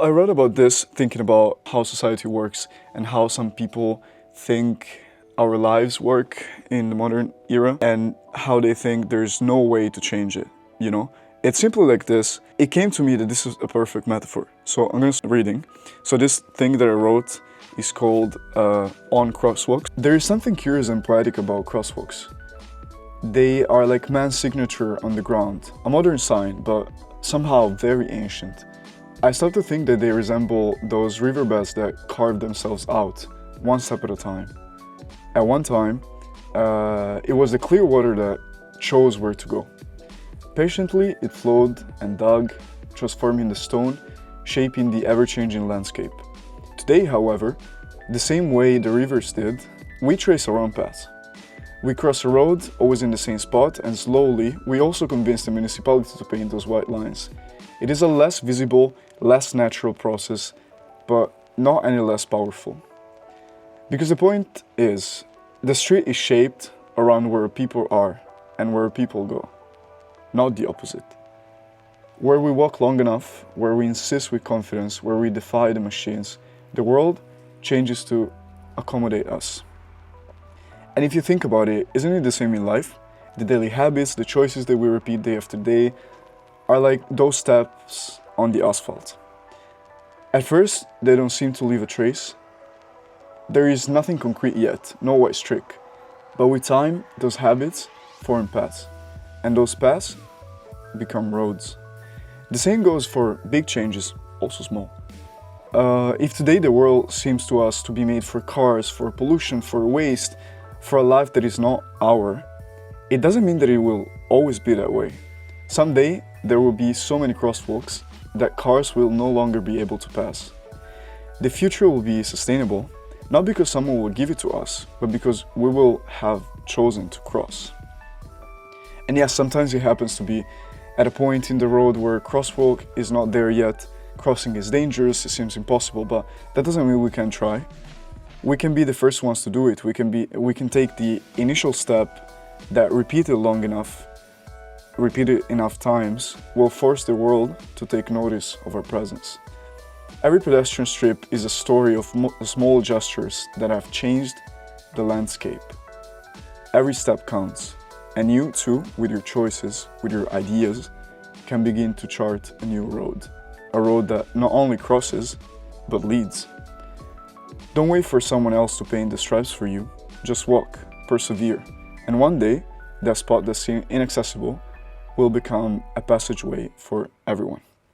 I read about this thinking about how society works and how some people think our lives work in the modern era and how they think there's no way to change it, you know? It's simply like this. It came to me that this is a perfect metaphor. So I'm going to start reading. So this thing that I wrote is called On Crosswalks. There is something curious and poetic about crosswalks. They are like man's signature on the ground, a modern sign, but somehow very ancient. I start to think that they resemble those riverbeds that carve themselves out, one step at a time. At one time, it was the clear water that chose where to go. Patiently, it flowed and dug, transforming the stone, shaping the ever-changing landscape. Today, however, the same way the rivers did, we trace our own path. We cross a road, always in the same spot, and slowly, we also convince the municipality to paint those white lines. It is a less visible, less natural process, but not any less powerful. Because the point is, the street is shaped around where people are and where people go, not the opposite. Where we walk long enough, where we insist with confidence, where we defy the machines, the world changes to accommodate us. And if you think about it, isn't it the same in life? The daily habits, the choices that we repeat day after day, are like those steps on the asphalt. At first, they don't seem to leave a trace. There is nothing concrete yet, no white streak. But with time, those habits form paths, and those paths become roads. The same goes for big changes, also small. If today the world seems to us to be made for cars, for pollution, for waste, for a life that is not our, it doesn't mean that it will always be that way. Someday, there will be so many crosswalks that cars will no longer be able to pass. The future will be sustainable, not because someone will give it to us, but because we will have chosen to cross. And yes, sometimes it happens to be at a point in the road where a crosswalk is not there yet, crossing is dangerous, it seems impossible, but that doesn't mean we can't try. We can be the first ones to do it. We can take the initial step that repeated enough times will force the world to take notice of our presence. Every pedestrian strip is a story of small gestures that have changed the landscape. Every step counts, and you too, with your choices, with your ideas, can begin to chart a new road. A road that not only crosses, but leads. Don't wait for someone else to paint the stripes for you. Just walk, persevere, and one day, that spot that seemed inaccessible will become a passageway for everyone.